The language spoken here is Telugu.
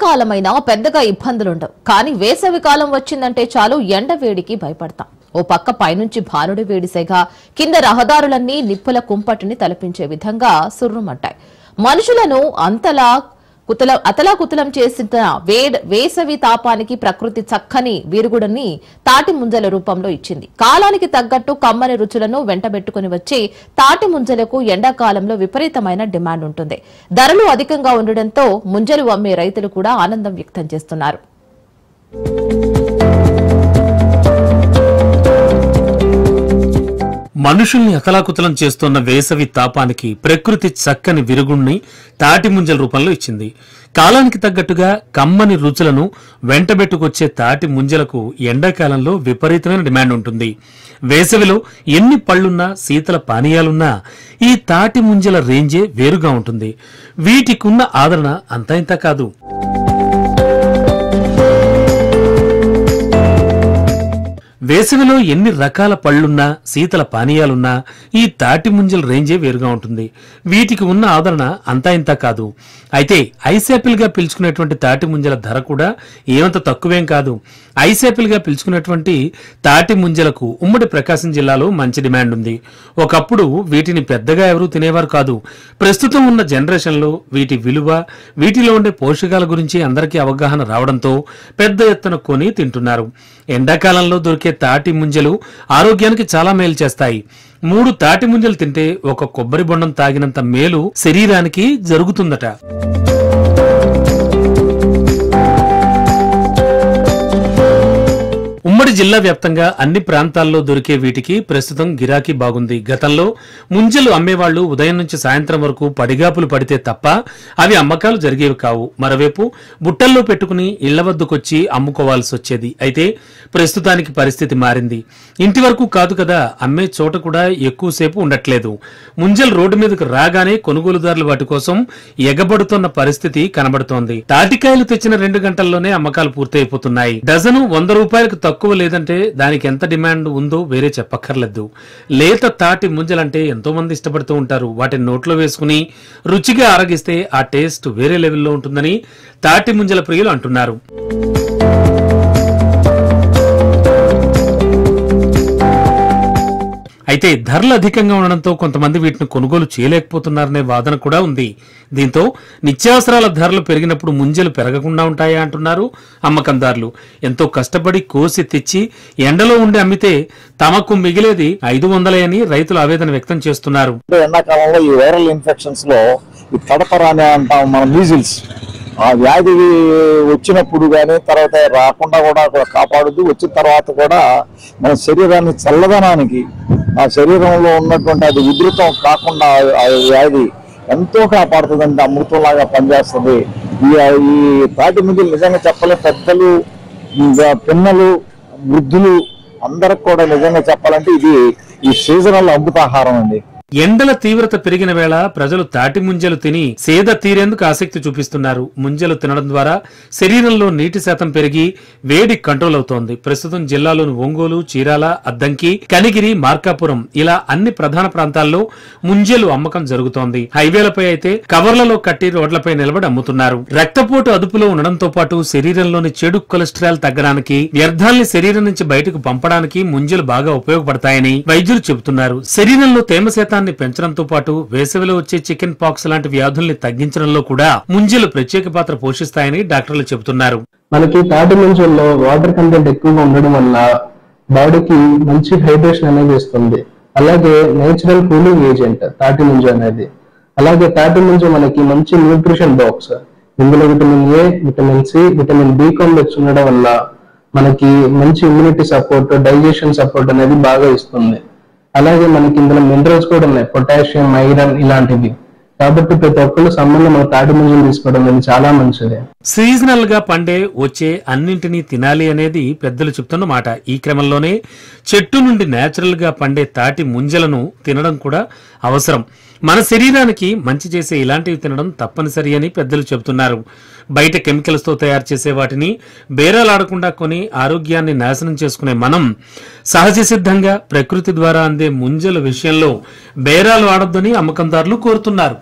కాలమైనా పెద్దగా ఇబ్బందులుండవు. కానీ వేసవి కాలం వచ్చిందంటే చాలు ఎండ వేడికి భయపడతాం. ఓ పక్క పైనుంచి భానుడి వేడిసేగా కింద రహదారులన్నీ నిప్పుల కుంపటిని తలపించే విధంగా సుర్రుమంటాయి. మనుషులను అతలాకుతలం చేసిన వేసవి తాపానికి ప్రకృతి చక్కని వీరుగుడని తాటి ముంజల రూపంలో ఇచ్చింది. కాలానికి తగ్గట్టు కమ్మని రుచులను వెంటబెట్టుకుని వచ్చి తాటి ముంజలకు ఎండాకాలంలో విపరీతమైన డిమాండ్ ఉంటుంది. ధరలు అధికంగా ఉండడంతో ముంజలు అమ్మే రైతులు కూడా ఆనందం వ్యక్తం చేస్తున్నారు. మనుషుల్ని అతలాకుతలం చేస్తున్న వేసవి తాపానికి ప్రకృతి చక్కని విరుగుణ్ణి తాటి ముంజల రూపంలో ఇచ్చింది. కాలానికి తగ్గట్టుగా కమ్మని రుచులను వెంటబెట్టుకొచ్చే తాటి ముంజలకు ఎండాకాలంలో విపరీతమైన డిమాండ్ ఉంటుంది. వేసవిలో ఎన్ని పళ్లున్నా శీతల పానీయాలున్నా ఈ తాటి ముంజల రేంజే వేరుగా ఉంటుంది. వీటికున్న ఆదరణ అంతా ఇంత కాదు. వేసవిలో ఎన్ని రకాల పళ్లున్నా శీతల పానీయాలున్నా ఈ తాటి ముంజల రేంజే వేరుగా ఉంటుంది. వీటికి ఉన్న ఆదరణ అంతా ఇంత కాదు. అయితే ఐసాపిల్ గా పిలుచుకునేటువంటి తాటి ముంజల ధర కూడా ఏమంత తక్కువేం కాదు. ఐసాపిల్ గా పిలుచుకునేటువంటి తాటి ముంజలకు ఉమ్మడి ప్రకాశం జిల్లాలో మంచి డిమాండ్ ఉంది. ఒకప్పుడు వీటిని పెద్దగా ఎవరూ తినేవారు కాదు. ప్రస్తుతం ఉన్న జనరేషన్ లో వీటి విలువ, వీటిలో ఉండే పోషకాల గురించి అందరికీ అవగాహన రావడంతో పెద్ద ఎత్తున కొని తింటున్నారు. ఎండాకాలంలో దొరికే తాటి ముంజలు ఆరోగ్యానికి చాలా మేలు చేస్తాయి. 3 తాటి ముంజలు తింటే ఒక కొబ్బరి బొండం తాగినంత మేలు శరీరానికి జరుగుతుందట. ఉమ్మడి జిల్లా వ్యాప్తంగా అన్ని ప్రాంతాల్లో దొరికే వీటికి ప్రస్తుతం గిరాకీ బాగుంది. గతంలో ముంజలు అమ్మేవాళ్లు ఉదయం నుంచి సాయంత్రం వరకు పడిగాపులు పడితే తప్ప అవి అమ్మకాలు జరిగేవి కావు. మరోవైపు బుట్టల్లో పెట్టుకుని ఇళ్ల వద్దకొచ్చి అమ్ముకోవాల్సి వచ్చేది. అయితే ప్రస్తుతానికి పరిస్థితి మారింది. ఇంటి వరకు కాదు కదా, అమ్మే చోట కూడా ఎక్కువసేపు ఉండట్లేదు. ముంజలు రోడ్డు మీదకు రాగానే కొనుగోలుదారులు వాటి కోసం ఎగబడుతున్న పరిస్థితి కనబడుతోంది. తాటికాయలు తెచ్చిన 2 గంటల్లోనే అమ్మకాలు పూర్తయిపోతున్నాయి. డజను 100 రూపాయలకు తక్కువ లేదంటే దానికి ఎంత డిమాండ్ ఉందో వేరే చెప్పక్కర్లేదు. లేత తాటి ముంజలంటే ఎంతో మంది ఇష్టపడుతూ ఉంటారు. వాటిని నోట్లో వేసుకుని రుచిగా ఆరగిస్తే ఆ టేస్ట్ వేరే లెవెల్లో ఉంటుందని తాటి ముంజల ప్రియులు అంటున్నారు. అయితే ధరలు అధికంగా ఉండడంతో కొంతమంది వీటిని కొనుగోలు చేయలేకపోతున్నారనే వాదన కూడా ఉంది. దీంతో నిత్యావసరాల ధరలు పెరిగినప్పుడు ముంజలు పెరగకుండా ఉంటాయా అంటున్నారు అమ్మకందారులు. ఎంతో కష్టపడి కోసి తెచ్చి ఎండలో ఉండి అమ్మితే తమకు మిగిలేది 500 అని రైతులు ఆవేదన వ్యక్తం చేస్తున్నారు. ఎండాకాలంలో ఈ వైరల్ ఇన్ఫెక్షన్స్ లో ఈ కడపరాని అంటాం మన మీజిల్స్, ఆ వ్యాధి వచ్చినప్పుడు కానీ తర్వాత రాకుండా కూడా కాపాడుద్దు. వచ్చిన తర్వాత కూడా మన శరీరాన్ని చల్లదనానికి, ఆ శరీరంలో ఉన్నటువంటి అది ఉధృతం కాకుండా ఆ వ్యాధి ఎంతో కాపాడుతుందంటే అమృతంలాగా పనిచేస్తుంది. ఈ తాటి ముంజలు నిజంగా చెప్పలే, పెద్దలు, పిన్నలు, వృద్ధులు అందరికి కూడా నిజంగా చెప్పాలంటే ఇది ఈ సీజనల్ అమృతాహారం అండి. ఎండల తీవ్రత పెరిగిన వేళ ప్రజలు తాటి ముంజలు తిని సేద తీరేందుకు ఆసక్తి చూపిస్తున్నారు. ముంజలు తినడం ద్వారా శరీరంలో నీటి శాతం పెరిగి వేడి కంట్రోల్ అవుతోంది. ప్రస్తుతం జిల్లాలోని ఒంగోలు, చీరాల, అద్దంకి, కనిగిరి, మార్కాపురం ఇలా అన్ని ప్రధాన ప్రాంతాల్లో ముంజలు అమ్మకం జరుగుతోంది. హైవేలపై అయితే కవర్లలో కట్టి రోడ్లపై నిలబడి అమ్ముతున్నారు. రక్తపోటు అదుపులో ఉండడంతో పాటు శరీరంలోని చెడు కొలెస్ట్రాల్ తగ్గడానికి, వ్యర్థాల్ని శరీరం నుంచి బయటకు పంపడానికి ముంజలు బాగా ఉపయోగపడతాయని వైద్యులు చెబుతున్నారు. శరీరంలో తేమ శాతం పెంచడంతో పాటు వేసవిలో వచ్చే చికెన్ పాక్స్ లాంటి వ్యాధుల్ని తగ్గించడంలో కూడా ముంజలు ప్రత్యేక పాత్ర పోషిస్తాయని డాక్టర్లు చెబుతున్నారు. మనకి తాటి ముంజల్లో వాటర్ కంటెంట్ ఎక్కువగా ఉండడం వల్ల బాడీకి మంచి హైడ్రేషన్ అనేది ఇస్తుంది. అలాగే నేచురల్ కూలింగ్ ఏజెంట్ తాటి ముంజ అనేది. అలాగే తాటి ముంజ మనకి మంచి న్యూట్రిషన్ బాక్స్. ఇందులో vitamin A, vitamin C, vitamin B complex ఉండడం వల్ల మనకి మంచి ఇమ్యూనిటీ సపోర్ట్, డైజెషన్ సపోర్ట్ అనేది బాగా ఇస్తుంది. అలాగే మనకి ఇందులో మినరల్స్ కూడా ఉన్నాయి, పొటాషియం, ఐరన్ ఇలాంటివి. కాబట్టి ప్రతి ఒక్కళ్ళు సంబంధం మన తాటి ముంజలు తీసుకోవడం అనేది చాలా మంచిది. సీజనల్ గా పండే వచ్చే అన్నింటినీ తినాలి అనేది పెద్దలు చెప్తున్న మాట. ఈ క్రమంలోనే చెట్టు నుండి నేచురల్ గా పండే తాటి ముంజలను తినడం కూడా అవసరం. మన శరీరానికి మంచి చేసే ఇలాంటివి తినడం తప్పనిసరి అని పెద్దలు చెబుతున్నారు. బయట కెమికల్స్ తో తయారు చేసే వాటిని బేరాలాడకుండా కొని ఆరోగ్యాన్ని నాశనం చేసుకునే మనం సహజ సిద్ధంగా ప్రకృతి ద్వారా అందే ముంజల విషయంలో బేరాలు ఆడొద్దని అమ్మకందారులు కోరుతున్నారు.